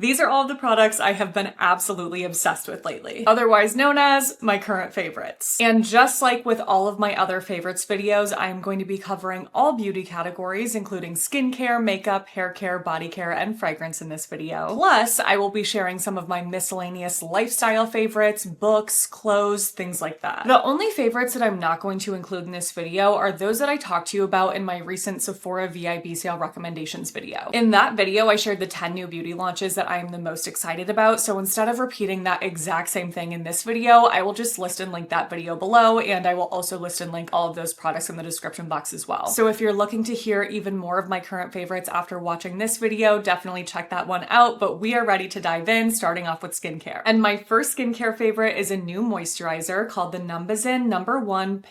These are all of the products I have been absolutely obsessed with lately, otherwise known as my current favorites. And just like with all of my other favorites videos, I am going to be covering all beauty categories, including skincare, makeup, hair care, body care, and fragrance in this video. Plus, I will be sharing some of my miscellaneous lifestyle favorites, books, clothes, things like that. The only favorites that I'm not going to include in this video are those that I talked to you about in my recent Sephora VIB sale recommendations video. In that video, I shared the 10 new beauty launches that I am the most excited about, so instead of repeating that exact same thing in this video, I will just list and link that video below, and I will also list and link all of those products in the description box as well. So if you're looking to hear even more of my current favorites after watching this video, definitely check that one out, but we are ready to dive in, starting off with skincare. And my first skincare favorite is a new moisturizer called the Numbuzin No. 1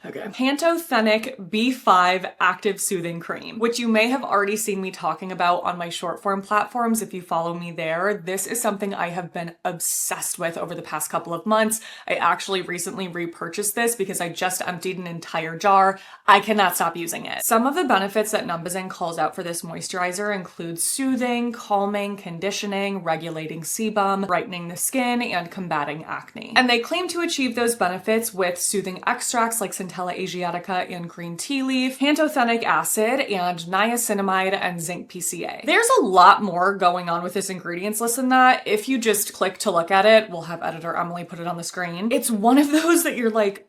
Pantothenic B5 Active Soothing Cream, which you may have already seen me talking about on my short form platforms if you follow me there. This is something I have been obsessed with over the past couple of months. I actually recently repurchased this because I just emptied an entire jar. I cannot stop using it. Some of the benefits that Numbuzin calls out for this moisturizer include soothing, calming, conditioning, regulating sebum, brightening the skin, and combating acne. And they claim to achieve those benefits with soothing extracts like Centella Asiatica and green tea leaf, pantothenic acid, and niacinamide and zinc PCA. There's a lot more going on with this ingredients list than that. If you just click to look at it, we'll have editor Emily put it on the screen. It's one of those that you're like,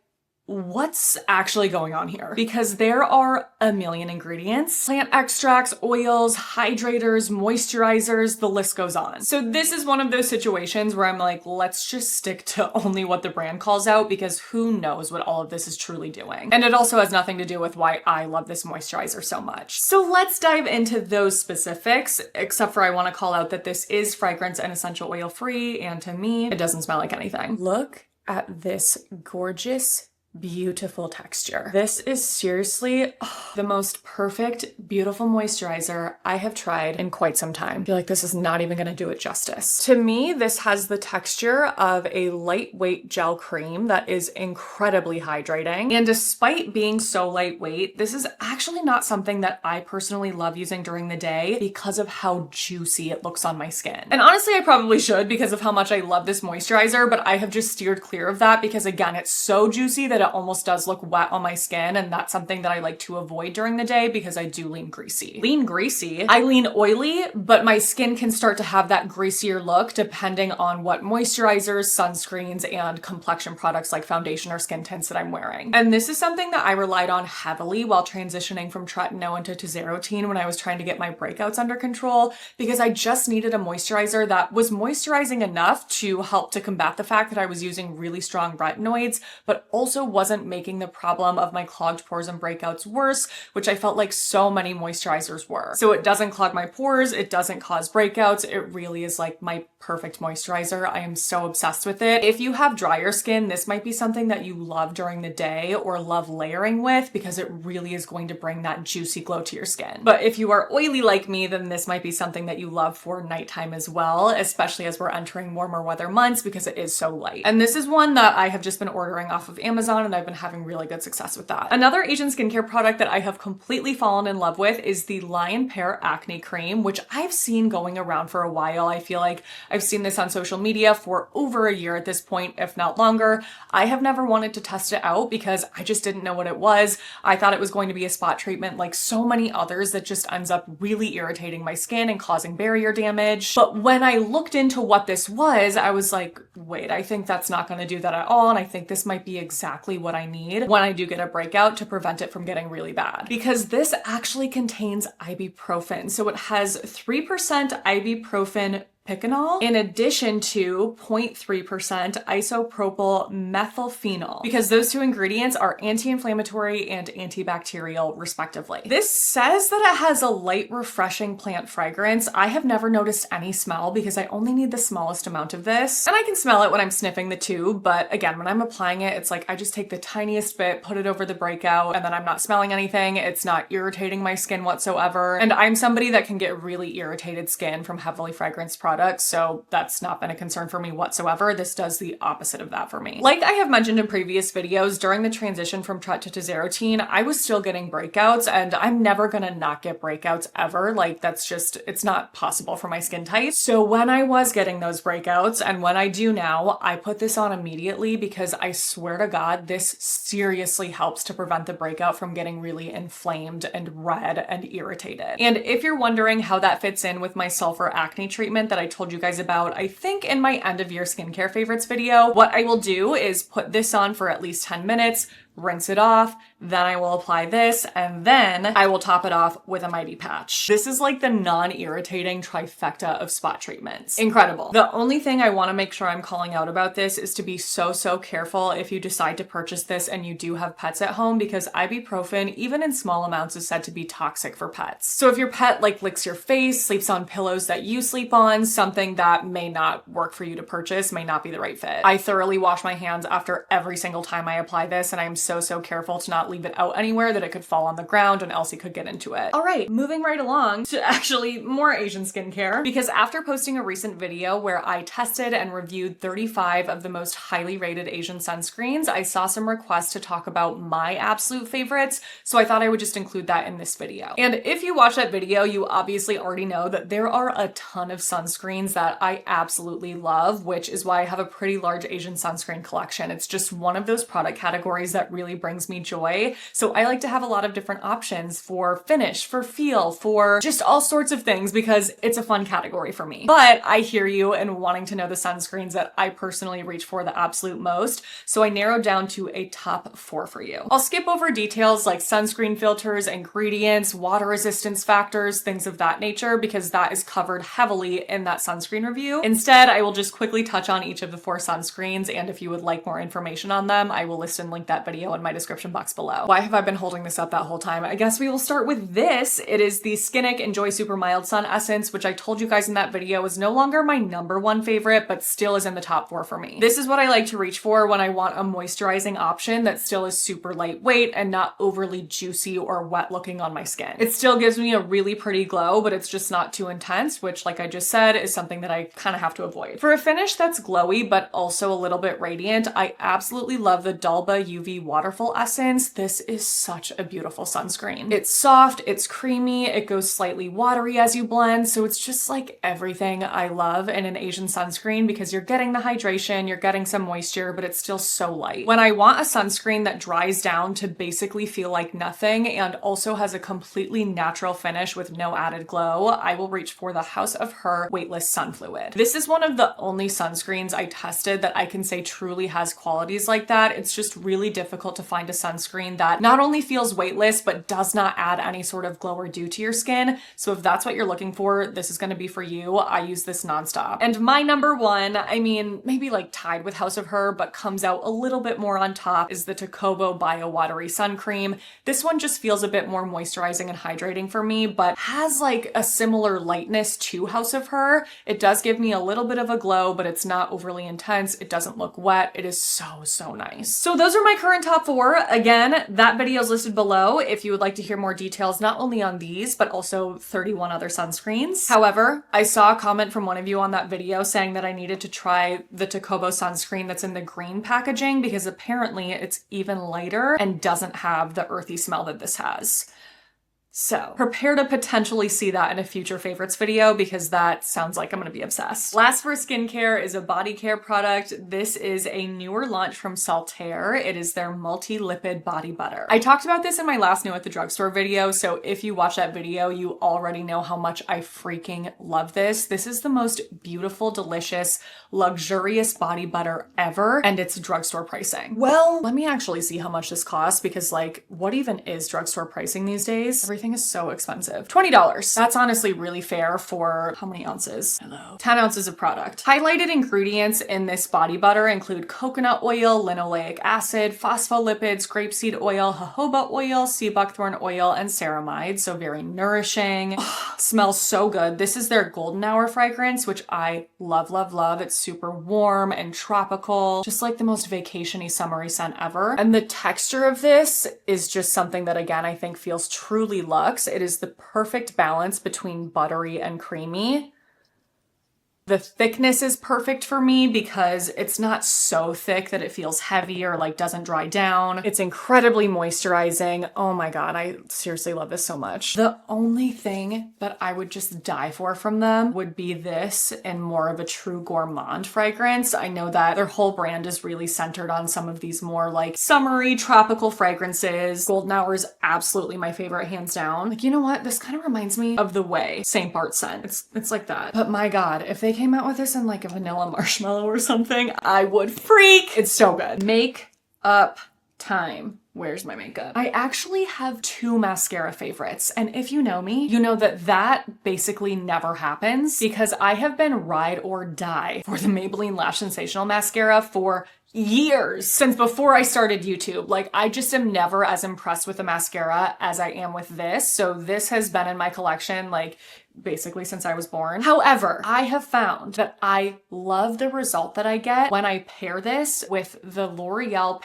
what's actually going on here? Because there are a million ingredients, plant extracts, oils, hydrators, moisturizers, the list goes on. So this is one of those situations where I'm like, let's just stick to only what the brand calls out because who knows what all of this is truly doing. And it also has nothing to do with why I love this moisturizer so much. So let's dive into those specifics, except for I want to call out that this is fragrance and essential oil free, and to me, it doesn't smell like anything. Look at this gorgeous, beautiful texture. This is seriously the most perfect, beautiful moisturizer I have tried in quite some time. I feel like this is not even gonna do it justice. To me, this has the texture of a lightweight gel cream that is incredibly hydrating. And despite being so lightweight, this is actually not something that I personally love using during the day because of how juicy it looks on my skin. And honestly, I probably should because of how much I love this moisturizer, but I have just steered clear of that because again, it's so juicy that it almost does look wet on my skin, and that's something that I like to avoid during the day because I do lean greasy. Lean greasy? I lean oily, but my skin can start to have that greasier look depending on what moisturizers, sunscreens, and complexion products like foundation or skin tints that I'm wearing. And this is something that I relied on heavily while transitioning from tretinoin into tazarotene when I was trying to get my breakouts under control because I just needed a moisturizer that was moisturizing enough to help to combat the fact that I was using really strong retinoids, but also wasn't making the problem of my clogged pores and breakouts worse, which I felt like so many moisturizers were. So it doesn't clog my pores, it doesn't cause breakouts, it really is like my perfect moisturizer. I am so obsessed with it. If you have drier skin, this might be something that you love during the day or love layering with because it really is going to bring that juicy glow to your skin. But if you are oily like me, then this might be something that you love for nighttime as well, especially as we're entering warmer weather months because it is so light. And this is one that I have just been ordering off of Amazon and I've been having really good success with that. Another Asian skincare product that I have completely fallen in love with is the Lion Pear Acne Cream, which I've seen going around for a while. I feel like I've seen this on social media for over a year at this point, if not longer. I have never wanted to test it out because I just didn't know what it was. I thought it was going to be a spot treatment like so many others that just ends up really irritating my skin and causing barrier damage. But when I looked into what this was, I was like, wait, I think that's not going to do that at all. And I think this might be exactly what I need when I do get a breakout to prevent it from getting really bad. Because this actually contains ibuprofen. So it has 3% ibuprofen picanol in addition to 0.3% isopropyl methylphenol because those two ingredients are anti-inflammatory and antibacterial respectively. This says that it has a light refreshing plant fragrance. I have never noticed any smell because I only need the smallest amount of this and I can smell it when I'm sniffing the tube, but again when I'm applying it it's like I just take the tiniest bit, put it over the breakout, and then I'm not smelling anything. It's not irritating my skin whatsoever, and I'm somebody that can get really irritated skin from heavily fragranced products products, so that's not been a concern for me whatsoever. This does the opposite of that for me. Like I have mentioned in previous videos, during the transition from Tret to Tazarotene, I was still getting breakouts, and I'm never gonna not get breakouts ever. Like that's just, it's not possible for my skin type. So when I was getting those breakouts, and when I do now, I put this on immediately because I swear to God, this seriously helps to prevent the breakout from getting really inflamed and red and irritated. And if you're wondering how that fits in with my sulfur acne treatment that I told you guys about, I think in my end of year skincare favorites video, what I will do is put this on for at least 10 minutes, rinse it off, then I will apply this, and then I will top it off with a Mighty Patch. This is like the non-irritating trifecta of spot treatments. Incredible. The only thing I want to make sure I'm calling out about this is to be so careful if you decide to purchase this and you do have pets at home, because ibuprofen, even in small amounts, is said to be toxic for pets. So if your pet like licks your face, sleeps on pillows that you sleep on, something that may not work for you to purchase, may not be the right fit. I thoroughly wash my hands after every single time I apply this, and I'm so careful to not leave it out anywhere that it could fall on the ground and Elsie could get into it. All right, moving right along to actually more Asian skincare, because after posting a recent video where I tested and reviewed 35 of the most highly rated Asian sunscreens, I saw some requests to talk about my absolute favorites, so I thought I would just include that in this video. And if you watch that video, you obviously already know that there are a ton of sunscreens that I absolutely love, which is why I have a pretty large Asian sunscreen collection. It's just one of those product categories that really brings me joy. So I like to have a lot of different options for finish, for feel, for just all sorts of things, because it's a fun category for me. But I hear you in wanting to know the sunscreens that I personally reach for the absolute most. So I narrowed down to a top 4 for you. I'll skip over details like sunscreen filters, ingredients, water resistance factors, things of that nature, because that is covered heavily in that sunscreen review. Instead, I will just quickly touch on each of the 4 sunscreens, and if you would like more information on them, I will list and link that video in my description box below. Why have I been holding this up that whole time? I guess we will start with this. It is the Skinnick Enjoy Super Mild Sun Essence, which I told you guys in that video is no longer my #1 favorite, but still is in the top 4 for me. This is what I like to reach for when I want a moisturizing option that still is super lightweight and not overly juicy or wet looking on my skin. It still gives me a really pretty glow, but it's just not too intense, which, like I just said, is something that I kind of have to avoid. For a finish that's glowy, but also a little bit radiant, I absolutely love the Dalba UV Waterful Essence. This is such a beautiful sunscreen. It's soft, it's creamy, it goes slightly watery as you blend, so it's just like everything I love in an Asian sunscreen, because you're getting the hydration, you're getting some moisture, but it's still so light. When I want a sunscreen that dries down to basically feel like nothing and also has a completely natural finish with no added glow, I will reach for the House of Her Weightless Sun Fluid. This is one of the only sunscreens I tested that I can say truly has qualities like that. It's just really difficult to find a sunscreen that not only feels weightless, but does not add any sort of glow or dew to your skin. So if that's what you're looking for, this is going to be for you. I use this nonstop. And my #1, I mean, maybe like tied with House of Her, but comes out a little bit more on top, is the Tokobo Bio Watery Sun Cream. This one just feels a bit more moisturizing and hydrating for me, but has like a similar lightness to House of Her. It does give me a little bit of a glow, but it's not overly intense. It doesn't look wet. It is so nice. So those are my current top 4. Again, that video is listed below if you would like to hear more details, not only on these, but also 31 other sunscreens. However, I saw a comment from one of you on that video saying that I needed to try the Tokobo sunscreen that's in the green packaging, because apparently it's even lighter and doesn't have the earthy smell that this has. So prepare to potentially see that in a future favorites video, because that sounds like I'm gonna be obsessed. Last for skincare is a body care product. This is a newer launch from Saltaire. It is their multi-lipid body butter. I talked about this in my last New at the Drugstore video, so if you watch that video, you already know how much I freaking love this. This is the most beautiful, delicious, luxurious body butter ever, and it's drugstore pricing. Well, let me actually see how much this costs, because like, what even is drugstore pricing these days? Everything is so expensive. $20. That's honestly really fair for how many ounces? Hello. 10 ounces of product. Highlighted ingredients in this body butter include coconut oil, linoleic acid, phospholipids, grapeseed oil, jojoba oil, sea buckthorn oil, and ceramide. So very nourishing. Smells so good. This is their golden hour fragrance, which I love. It's super warm and tropical. Just like the most vacation-y summery scent ever. And the texture of this is just something that, again, I think feels truly luxe. It is the perfect balance between buttery and creamy. The thickness is perfect for me because it's not so thick that it feels heavy or like doesn't dry down. It's incredibly moisturizing. Oh my God, I seriously love this so much. The only thing that I would just die for from them would be this and more of a true gourmand fragrance. I know that their whole brand is really centered on some of these more like summery tropical fragrances. Golden Hour is absolutely my favorite, hands down. Like, you know what? This kind of reminds me of the Way St. Bart scent. It's like that. But my God, if they came out with this in like a vanilla marshmallow or something, I would freak. It's so good. Make up time. Where's my makeup? I actually have two mascara favorites. And if you know me, you know that that basically never happens because I have been ride or die for the Maybelline Lash Sensational Mascara for years, since before I started YouTube. Like, I just am never as impressed with a mascara as I am with this. So this has been in my collection like basically since I was born. However, I have found that I love the result that I get when I pair this with the L'Oreal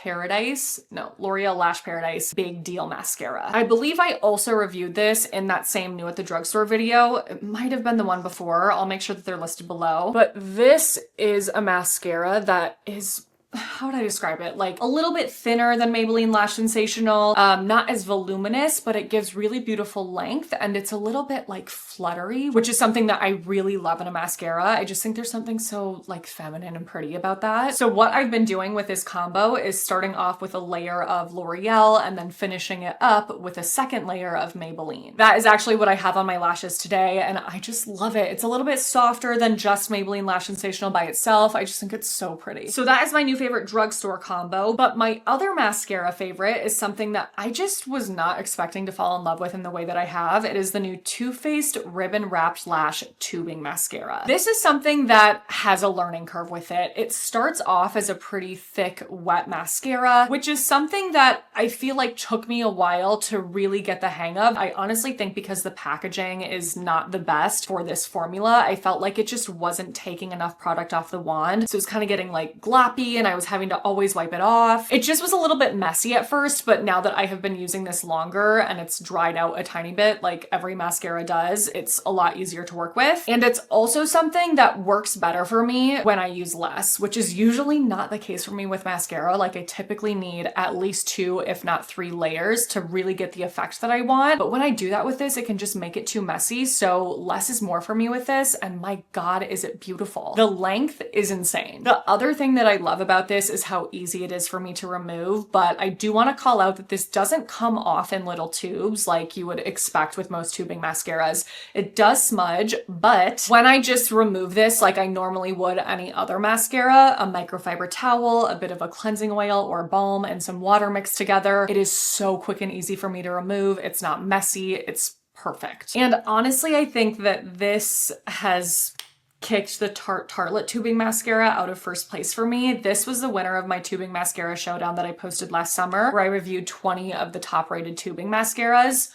Lash Paradise Big Deal Mascara. I believe I also reviewed this in that same New at the Drugstore video. It might have been the one before. I'll make sure that they're listed below. But this is a mascara that is, how would I describe it? Like a little bit thinner than Maybelline Lash Sensational, not as voluminous, but it gives really beautiful length and it's a little bit like fluttery, which is something that I really love in a mascara. I just think there's something so like feminine and pretty about that. So what I've been doing with this combo is starting off with a layer of L'Oreal and then finishing it up with a second layer of Maybelline. That is actually what I have on my lashes today and I just love it. It's a little bit softer than just Maybelline Lash Sensational by itself. I just think it's so pretty. So that is my new favorite drugstore combo, but my other mascara favorite is something that I just was not expecting to fall in love with in the way that I have. It is the new Too Faced Ribbon Wrapped Lash Tubing Mascara. This is something that has a learning curve with it. It starts off as a pretty thick, wet mascara, which is something that I feel like took me a while to really get the hang of. I honestly think because the packaging is not the best for this formula, I felt like it just wasn't taking enough product off the wand. So it was kind of getting like gloppy and I was having to always wipe it off. It just was a little bit messy at first, but now that I have been using this longer and it's dried out a tiny bit like every mascara does, it's a lot easier to work with. And it's also something that works better for me when I use less, which is usually not the case for me with mascara. Like I typically need at least 2, if not 3 layers to really get the effect that I want. But when I do that with this, it can just make it too messy. So less is more for me with this. And my God, is it beautiful. The length is insane. The other thing that I love about this is how easy it is for me to remove, but I do want to call out that this doesn't come off in little tubes like you would expect with most tubing mascaras. It does smudge, but when I just remove this like I normally would any other mascara, a microfiber towel, a bit of a cleansing oil or balm, and some water mixed together, it is so quick and easy for me to remove. It's not messy. It's perfect. And honestly, I think that this has kicked the Tartelette tubing mascara out of first place for me. This was the winner of my tubing mascara showdown that I posted last summer, where I reviewed 20 of the top rated tubing mascaras.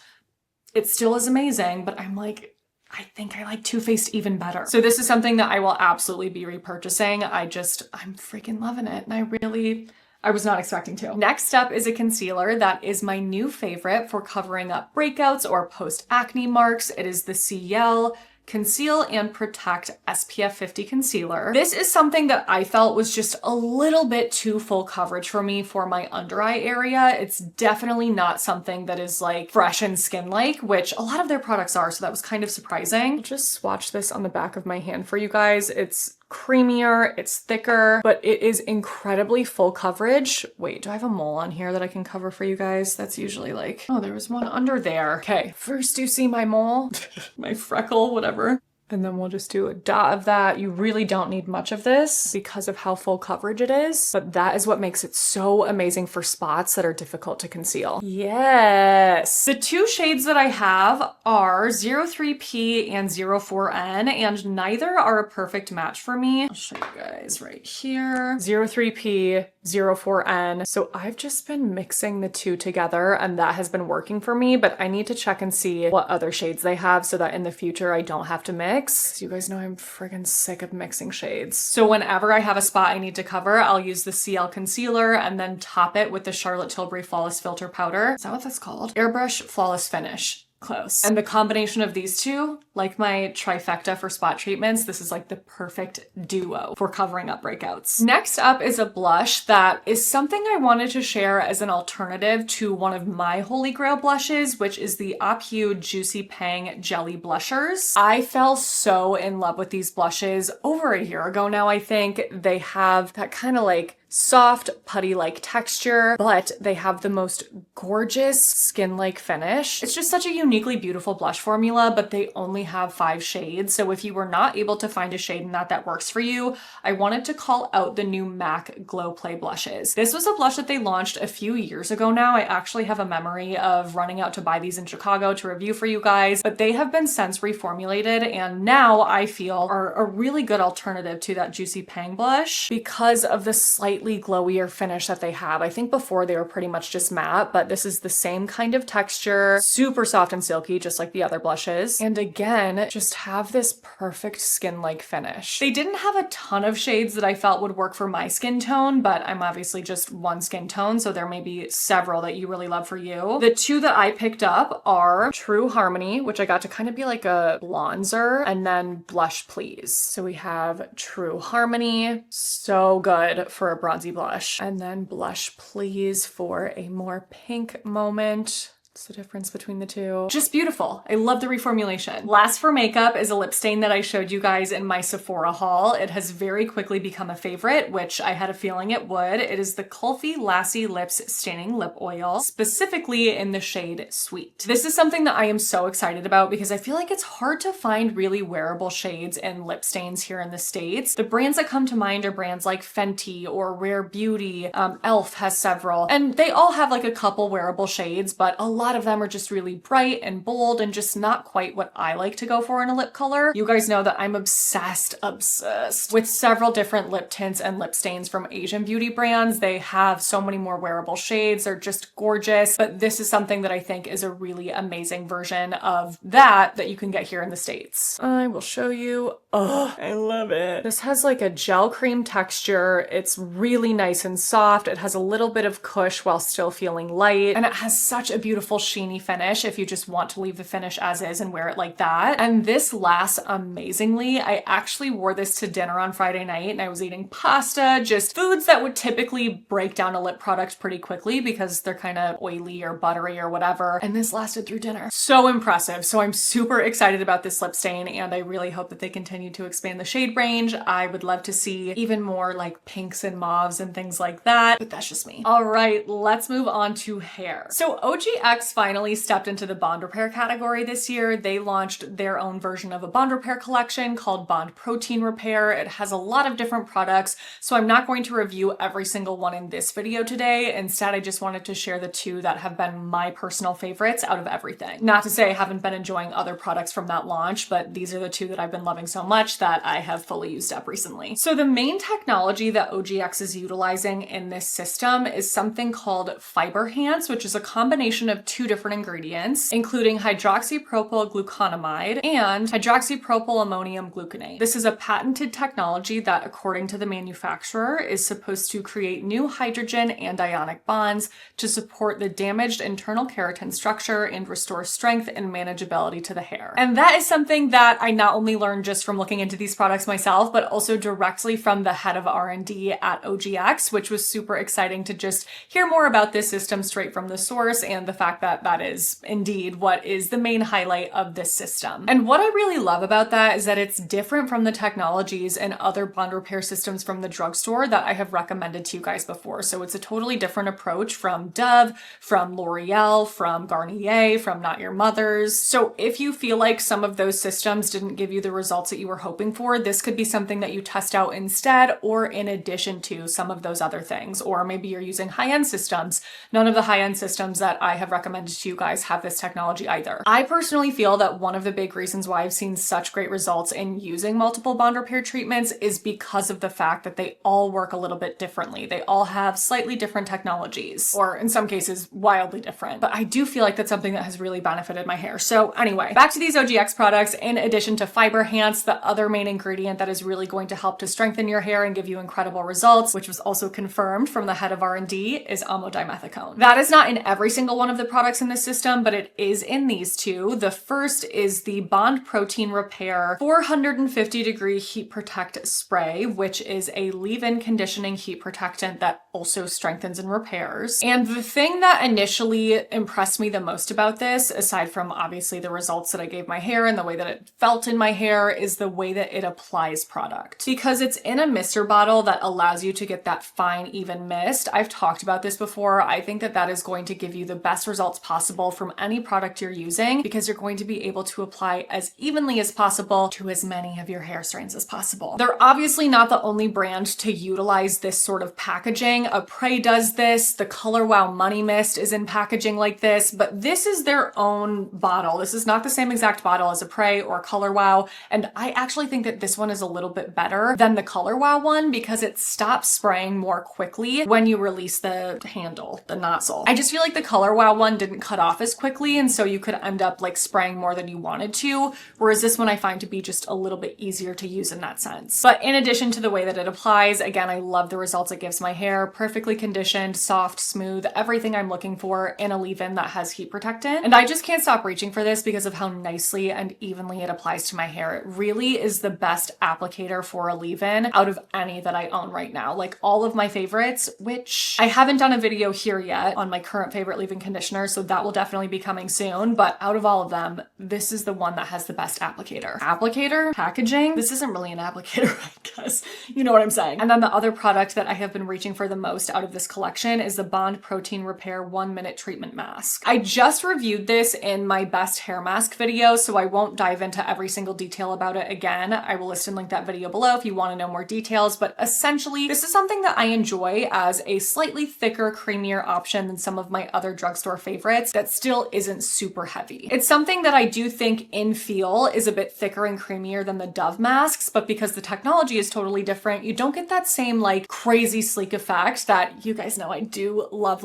It still is amazing, but I'm like, I think I like Too Faced even better. So this is something that I will absolutely be repurchasing. I'm freaking loving it. And I was not expecting to. Next up is a concealer that is my new favorite for covering up breakouts or post-acne marks. It is the Ciel Conceal and Protect SPF 50 Concealer. This is something that I felt was just a little bit too full coverage for me for my under eye area. It's definitely not something that is like fresh and skin-like, which a lot of their products are, so that was kind of surprising. I'll just swatch this on the back of my hand for you guys. It's creamier, it's thicker, but it is incredibly full coverage. Wait, do I have a mole on here that I can cover for you guys? That's usually like, oh, there was one under there. Okay, first you see my mole, my freckle, whatever. And then we'll just do a dot of that. You really don't need much of this because of how full coverage it is, but that is what makes it so amazing for spots that are difficult to conceal. Yes! The 2 shades that I have are 03P and 04N, and neither are a perfect match for me. I'll show you guys right here. 03P, 04N. So I've just been mixing the 2 together and that has been working for me, but I need to check and see what other shades they have so that in the future I don't have to mix. You guys know I'm friggin' sick of mixing shades. So whenever I have a spot I need to cover, I'll use the Ciel concealer and then top it with the Charlotte Tilbury Flawless Filter Powder. Is that what that's called? Airbrush Flawless Finish. Close. And the combination of these two, like my trifecta for spot treatments, this is like the perfect duo for covering up breakouts. Next up is a blush that is something I wanted to share as an alternative to one of my holy grail blushes, which is the Ophu Juicy Pang Jelly Blushers. I fell so in love with these blushes over a year ago now, I think. They have that kind of like soft, putty-like texture, but they have the most gorgeous skin-like finish. It's just such a uniquely beautiful blush formula, but they only have 5 shades. So if you were not able to find a shade in that works for you, I wanted to call out the new MAC Glow Play blushes. This was a blush that they launched a few years ago now. I actually have a memory of running out to buy these in Chicago to review for you guys, but they have been since reformulated and now I feel are a really good alternative to that Juicy Pang blush because of the slightly glowier finish that they have. I think before they were pretty much just matte, but this is the same kind of texture, super soft and silky, just like the other blushes. And again, just have this perfect skin-like finish. They didn't have a ton of shades that I felt would work for my skin tone, but I'm obviously just one skin tone, so there may be several that you really love for you. The 2 that I picked up are True Harmony, which I got to kind of be like a bronzer, and then Blush Please. So we have True Harmony, so good for a bronzy blush, and then Blush Please for a more pink moment. What's the difference between the two? Just beautiful. I love the reformulation. Last for makeup is a lip stain that I showed you guys in my Sephora haul. It has very quickly become a favorite, which I had a feeling it would. It is the Kulfi Lassie Lips Staining Lip Oil, specifically in the shade Sweet. This is something that I am so excited about because I feel like it's hard to find really wearable shades and lip stains here in the States. The brands that come to mind are brands like Fenty or Rare Beauty. e.l.f. has several, and they all have like a couple wearable shades, but a lot of them are just really bright and bold and just not quite what I like to go for in a lip color. You guys know that I'm obsessed with several different lip tints and lip stains from Asian beauty brands. They have so many more wearable shades. They're just gorgeous, but this is something that I think is a really amazing version of that you can get here in the States. I will show you. Oh, I love it. This has like a gel cream texture. It's really nice and soft. It has a little bit of cush while still feeling light, and it has such a beautiful sheeny finish if you just want to leave the finish as is and wear it like that. And this lasts amazingly. I actually wore this to dinner on Friday night and I was eating pasta, just foods that would typically break down a lip product pretty quickly because they're kind of oily or buttery or whatever. And this lasted through dinner. So impressive. So I'm super excited about this lip stain and I really hope that they continue to expand the shade range. I would love to see even more like pinks and mauves and things like that, but that's just me. All right, let's move on to hair. So OGX finally stepped into the bond repair category this year. They launched their own version of a bond repair collection called Bond Protein Repair. It has a lot of different products, so I'm not going to review every single one in this video today. Instead, I just wanted to share the 2 that have been my personal favorites out of everything. Not to say I haven't been enjoying other products from that launch, but these are the 2 that I've been loving so much that I have fully used up recently. So the main technology that OGX is utilizing in this system is something called FiberHance, which is a combination of 2 different ingredients, including hydroxypropyl gluconamide and hydroxypropyl ammonium gluconate. This is a patented technology that, according to the manufacturer, is supposed to create new hydrogen and ionic bonds to support the damaged internal keratin structure and restore strength and manageability to the hair. And that is something that I not only learned just from looking into these products myself, but also directly from the head of R&D at OGX, which was super exciting to just hear more about this system straight from the source and the fact that that is indeed what is the main highlight of this system. And what I really love about that is that it's different from the technologies and other bond repair systems from the drugstore that I have recommended to you guys before. So it's a totally different approach from Dove, from L'Oreal, from Garnier, from Not Your Mother's. So if you feel like some of those systems didn't give you the results that you were hoping for, this could be something that you test out instead or in addition to some of those other things. Or maybe you're using high-end systems. None of the high-end systems that I have recommended to you guys have this technology either. I personally feel that one of the big reasons why I've seen such great results in using multiple bond repair treatments is because of the fact that they all work a little bit differently. They all have slightly different technologies, or in some cases, wildly different. But I do feel like that's something that has really benefited my hair. So anyway, back to these OGX products. In addition to FiberHance, the other main ingredient that is really going to help to strengthen your hair and give you incredible results, which was also confirmed from the head of R&D, is amodimethicone. That is not in every single one of the products products in this system, but it is in these two. The first is the Bond Protein Repair 450-degree Heat Protect Spray, which is a leave-in conditioning heat protectant that also strengthens and repairs. And the thing that initially impressed me the most about this, aside from obviously the results that I gave my hair and the way that it felt in my hair, is the way that it applies product. Because it's in a mister bottle that allows you to get that fine, even mist. I've talked about this before. I think that that is going to give you the best results possible from any product you're using, because you're going to be able to apply as evenly as possible to as many of your hair strands as possible. They're obviously not the only brand to utilize this sort of packaging. Prey does this. The Color Wow Money Mist is in packaging like this, but this is their own bottle. This is not the same exact bottle as a Prey or Color Wow, and I actually think that this one is a little bit better than the Color Wow one because it stops spraying more quickly when you release the handle, the nozzle. I just feel like the Color Wow one didn't cut off as quickly, and so you could end up like spraying more than you wanted to, whereas this one I find to be just a little bit easier to use in that sense. But in addition to the way that it applies, again, I love the results it gives my hair. Perfectly conditioned, soft, smooth, everything I'm looking for in a leave-in that has heat protectant. And I just can't stop reaching for this because of how nicely and evenly it applies to my hair. It really is the best applicator for a leave-in out of any that I own right now. Like all of my favorites, which I haven't done a video here yet on my current favorite leave-in conditioner, so that will definitely be coming soon. But out of all of them, this is the one that has the best applicator. Applicator? Packaging? This isn't really an applicator, I guess. You know what I'm saying. And then the other product that I have been reaching for the most out of this collection is the Bond Protein Repair 1-Minute Treatment Mask. I just reviewed this in my best hair mask video, so I won't dive into every single detail about it again. I will list and link that video below if you want to know more details, but essentially this is something that I enjoy as a slightly thicker, creamier option than some of my other drugstore favorites that still isn't super heavy. It's something that I do think in feel is a bit thicker and creamier than the Dove masks, but because the technology is totally different, you don't get that same like crazy sleek effect that you guys know I do love,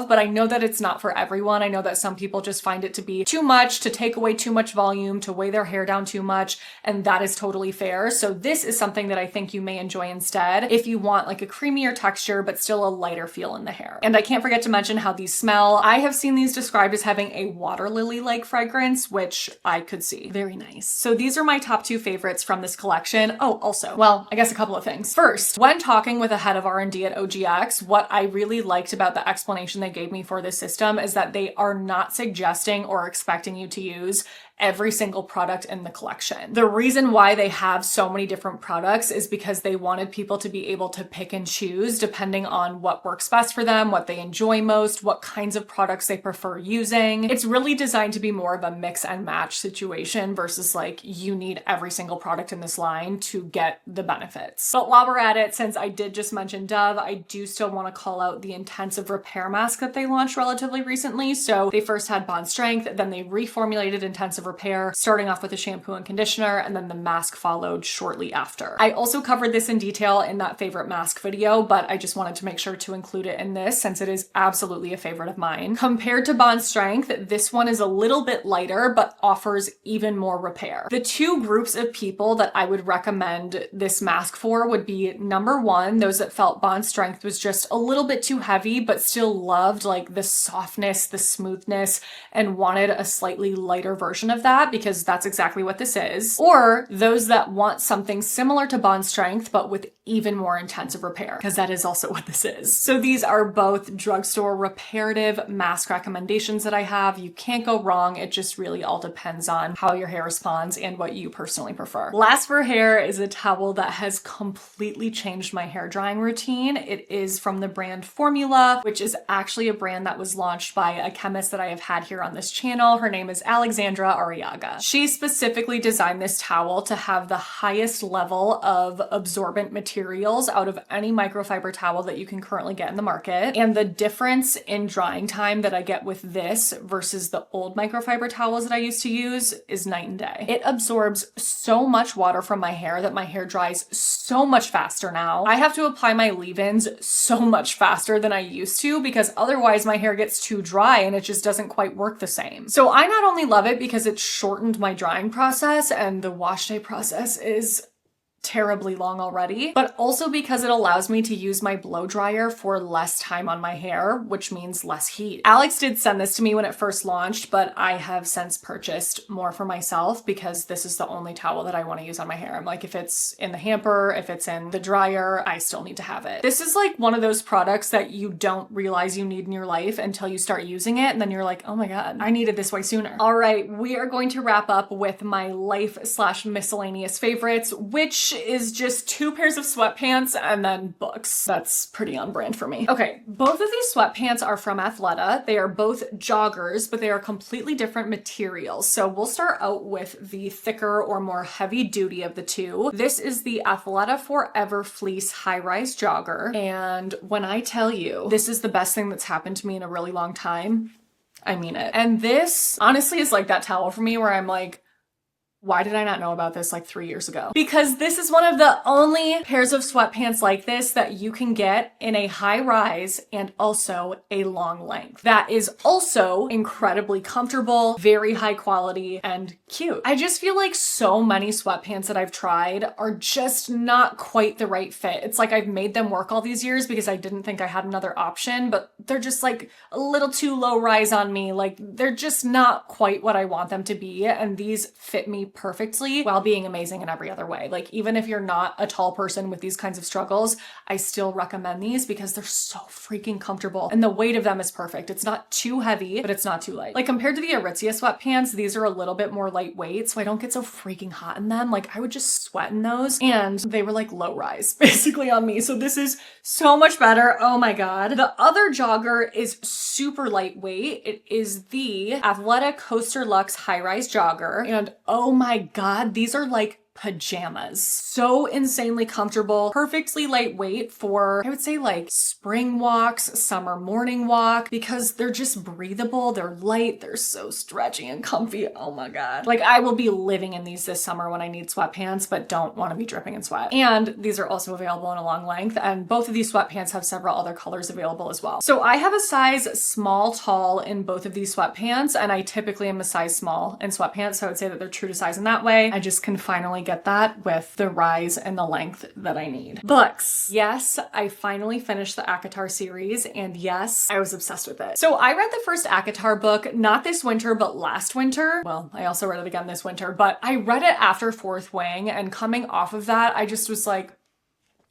but I know that it's not for everyone. I know that some people just find it to be too much, to take away too much volume, to weigh their hair down too much, and that is totally fair. So this is something that I think you may enjoy instead if you want like a creamier texture, but still a lighter feel in the hair. And I can't forget to mention how these smell. I have seen these described as having a water lily-like fragrance, which I could see. Very nice. So these are my top two favorites from this collection. Oh, also, well, I guess a couple of things. First, when talking with a head of R&D at OGX, what I really liked about the explanation they gave me for this system is that they are not suggesting or expecting you to use every single product in the collection. The reason why they have so many different products is because they wanted people to be able to pick and choose depending on what works best for them, what they enjoy most, what kinds of products they prefer using. It's really designed to be more of a mix and match situation versus like you need every single product in this line to get the benefits. But while we're at it, since I did just mention Dove, I do still want to call out the intensive repair mask that they launched relatively recently. So they first had Bond Strength, then they reformulated intensive repair, starting off with a shampoo and conditioner, and then the mask followed shortly after. I also covered this in detail in that favorite mask video, but I just wanted to make sure to include it in this since it is absolutely a favorite of mine. Compared to Bond Strength, this one is a little bit lighter, but offers even more repair. The two groups of people that I would recommend this mask for would be number one, those that felt Bond Strength was just a little bit too heavy, but still loved like the softness, the smoothness, and wanted a slightly lighter version of that, because that's exactly what this is. Or those that want something similar to Bond Strength, but with even more intensive repair, because that is also what this is. So these are both drugstore reparative mask recommendations that I have. You can't go wrong. It just really all depends on how your hair responds and what you personally prefer. Last for hair is a towel that has completely changed my hair drying routine. It is from the brand Formula, which is actually a brand that was launched by a chemist that I have had here on this channel. Her name is Alexandra Arriaga. She specifically designed this towel to have the highest level of absorbent materials out of any microfiber towel that you can currently get in the market. And the difference in drying time that I get with this versus the old microfiber towels that I used to use is night and day. It absorbs so much water from my hair that my hair dries so much faster now. I have to apply my leave-ins so much faster than I used to because otherwise my hair gets too dry and it just doesn't quite work the same. So I not only love it because it's shortened my drying process and the wash day process is terribly long already, but also because it allows me to use my blow dryer for less time on my hair, which means less heat. Alex did send this to me when it first launched, but I have since purchased more for myself because this is the only towel that I want to use on my hair. I'm like, if it's in the hamper, if it's in the dryer, I still need to have it. This is like one of those products that you don't realize you need in your life until you start using it, and then you're like, oh my god, I needed this way sooner. All right, we are going to wrap up with my life/miscellaneous favorites, which is just 2 pairs of sweatpants and then books. That's pretty on brand for me. Okay, both of these sweatpants are from Athleta. They are both joggers, but they are completely different materials. So we'll start out with the thicker or more heavy duty of the two. This is the Athleta Forever Fleece high-rise jogger. And when I tell you this is the best thing that's happened to me in a really long time, I mean it. And this honestly is like that towel for me where I'm like, why did I not know about this like 3 years ago? Because this is one of the only pairs of sweatpants like this that you can get in a high rise and also a long length. That is also incredibly comfortable, very high quality, and cute. I just feel like so many sweatpants that I've tried are just not quite the right fit. It's like I've made them work all these years because I didn't think I had another option, but they're just like a little too low rise on me. Like they're just not quite what I want them to be, and these fit me perfectly while being amazing in every other way. Like even if you're not a tall person with these kinds of struggles, I still recommend these because they're so freaking comfortable and the weight of them is perfect. It's not too heavy, but it's not too light. Like compared to the Aritzia sweatpants, these are a little bit more lightweight, so I don't get so freaking hot in them. Like I would just sweat in those, and they were like low rise basically on me. So this is so much better. Oh my god. The other jogger is super lightweight. It is the Athleta Coaster Luxe high-rise jogger, and oh my god, these are like pajamas. So insanely comfortable, perfectly lightweight for, I would say, like spring walks, summer morning walk, because they're just breathable, they're light, they're so stretchy and comfy. Oh my god. Like I will be living in these this summer when I need sweatpants, but don't want to be dripping in sweat. And these are also available in a long length, and both of these sweatpants have several other colors available as well. So I have a size small, tall in both of these sweatpants, and I typically am a size small in sweatpants, so I would say that they're true to size in that way. I just can finally get that with the rise and the length that I need. Books. Yes, I finally finished the ACOTAR series, and yes, I was obsessed with it. So I read the first ACOTAR book, not this winter, but last winter. Well, I also read it again this winter, but I read it after Fourth Wing, and coming off of that, I just was like,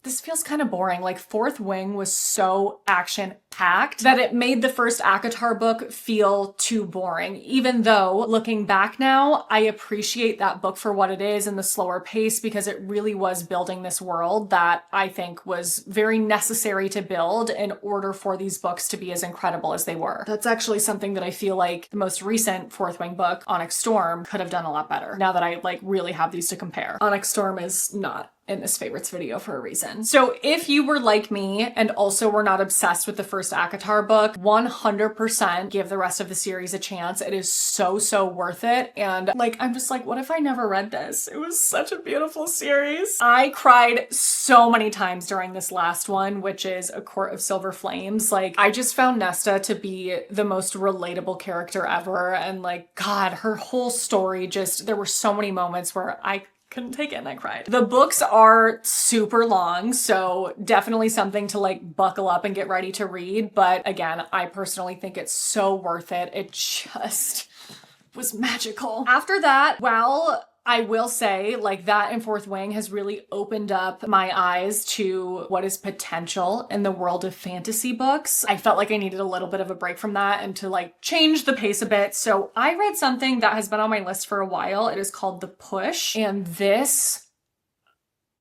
this feels kind of boring. Like Fourth Wing was so action-packed that it made the first ACOTAR book feel too boring. Even though looking back now, I appreciate that book for what it is and the slower pace, because it really was building this world that I think was very necessary to build in order for these books to be as incredible as they were. That's actually something that I feel like the most recent Fourth Wing book, Onyx Storm, could have done a lot better now that I like really have these to compare. Onyx Storm is not in this favorites video for a reason. So if you were like me and also were not obsessed with the first ACOTAR book, 100% give the rest of the series a chance. It is so worth it. And like, I'm just like, what if I never read this? It was such a beautiful series. I cried so many times during this last one, which is A Court of Silver Flames. Like, I just found Nesta to be the most relatable character ever. And like, God, her whole story just, there were so many moments where I couldn't take it and I cried. The books are super long, so definitely something to like buckle up and get ready to read. But again, I personally think it's so worth it. It just was magical. After that, well, I will say like that in Fourth Wing has really opened up my eyes to what is potential in the world of fantasy books. I felt like I needed a little bit of a break from that and to like change the pace a bit. So I read something that has been on my list for a while. It is called The Push, and this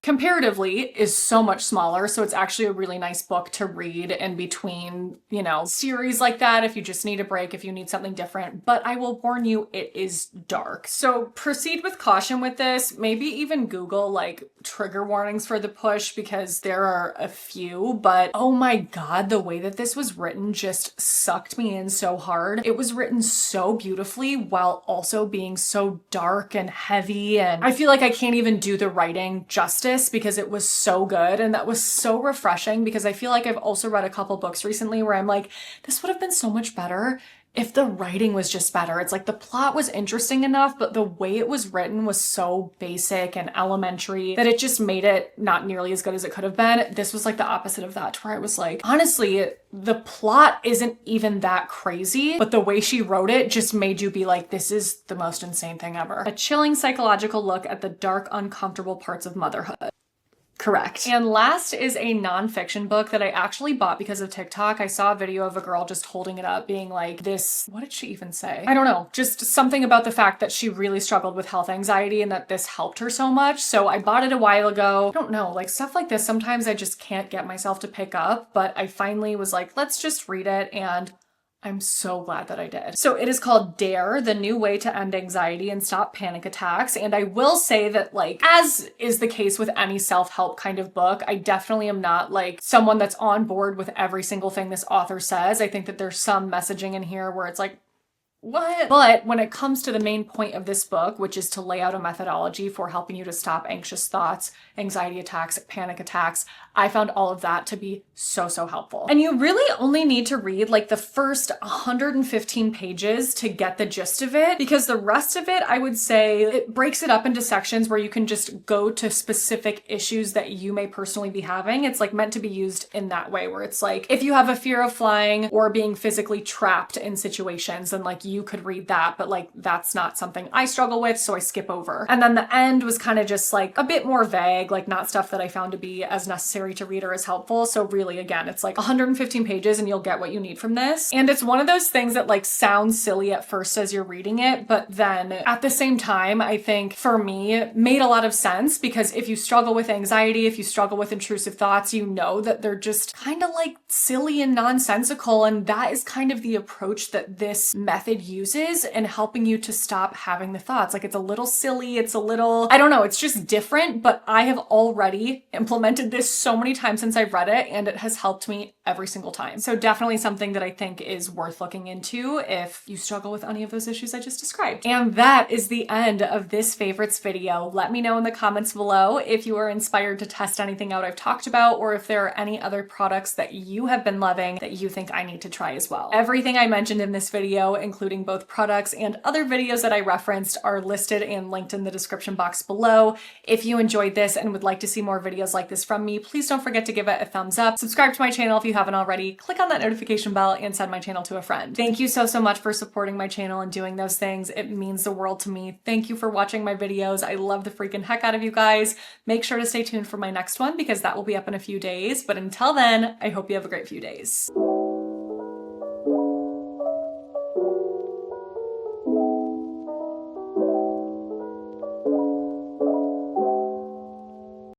comparatively is so much smaller, so it's actually a really nice book to read in between, you know, series like that if you just need a break, if you need something different. But I will warn you, it is dark. So proceed with caution with this. Maybe even Google like trigger warnings for The Push, because there are a few, but oh my god, the way that this was written just sucked me in so hard. It was written so beautifully while also being so dark and heavy, and I feel like I can't even do the writing justice because it was so good, and that was so refreshing, because I feel like I've also read a couple books recently where I'm like, this would have been so much better if the writing was just better. It's like the plot was interesting enough, but the way it was written was so basic and elementary that it just made it not nearly as good as it could have been. This was like the opposite of that, to where I was like, honestly, the plot isn't even that crazy, but the way she wrote it just made you be like, this is the most insane thing ever. A chilling psychological look at the dark, uncomfortable parts of motherhood. Correct. And last is a nonfiction book that I actually bought because of TikTok. I saw a video of a girl just holding it up being like, this, what did she even say? I don't know, just something about the fact that she really struggled with health anxiety and that this helped her so much. So I bought it a while ago. I don't know, like stuff like this, sometimes I just can't get myself to pick up, but I finally was like, let's just read it, and I'm so glad that I did. So it is called Dare, the New Way to End Anxiety and Stop Panic Attacks. And I will say that, like, as is the case with any self-help kind of book, I definitely am not like someone that's on board with every single thing this author says. I think that there's some messaging in here where it's like, what? But when it comes to the main point of this book, which is to lay out a methodology for helping you to stop anxious thoughts, anxiety attacks, panic attacks, I found all of that to be so helpful. And you really only need to read like the first 115 pages to get the gist of it, because the rest of it, I would say, it breaks it up into sections where you can just go to specific issues that you may personally be having. It's like meant to be used in that way, where it's like, if you have a fear of flying or being physically trapped in situations, then like you could read that, but like that's not something I struggle with, so I skip over. And then the end was kind of just like a bit more vague, like not stuff that I found to be as necessary to read or as helpful. So really, again, it's like 115 pages and you'll get what you need from this. And it's one of those things that like sounds silly at first as you're reading it, but then at the same time, I think for me, made a lot of sense, because if you struggle with anxiety, if you struggle with intrusive thoughts, you know that they're just kind of like silly and nonsensical. And that is kind of the approach that this method uses in helping you to stop having the thoughts. Like it's a little silly, it's a little, I don't know, it's just different, but I have already implemented this so many times since I've read it, and it has helped me every single time. So definitely something that I think is worth looking into if you struggle with any of those issues I just described. And that is the end of this favorites video. Let me know in the comments below if you are inspired to test anything out I've talked about, or if there are any other products that you have been loving that you think I need to try as well. Everything I mentioned in this video, including both products and other videos that I referenced, are listed and linked in the description box below. If you enjoyed this and would like to see more videos like this from me, please don't forget to give it a thumbs up. Subscribe to my channel if you haven't already. Click on that notification bell and send my channel to a friend. Thank you so much for supporting my channel and doing those things. It means the world to me. Thank you for watching my videos. I love the freaking heck out of you guys. Make sure to stay tuned for my next one, because that will be up in a few days. But until then, I hope you have a great few days.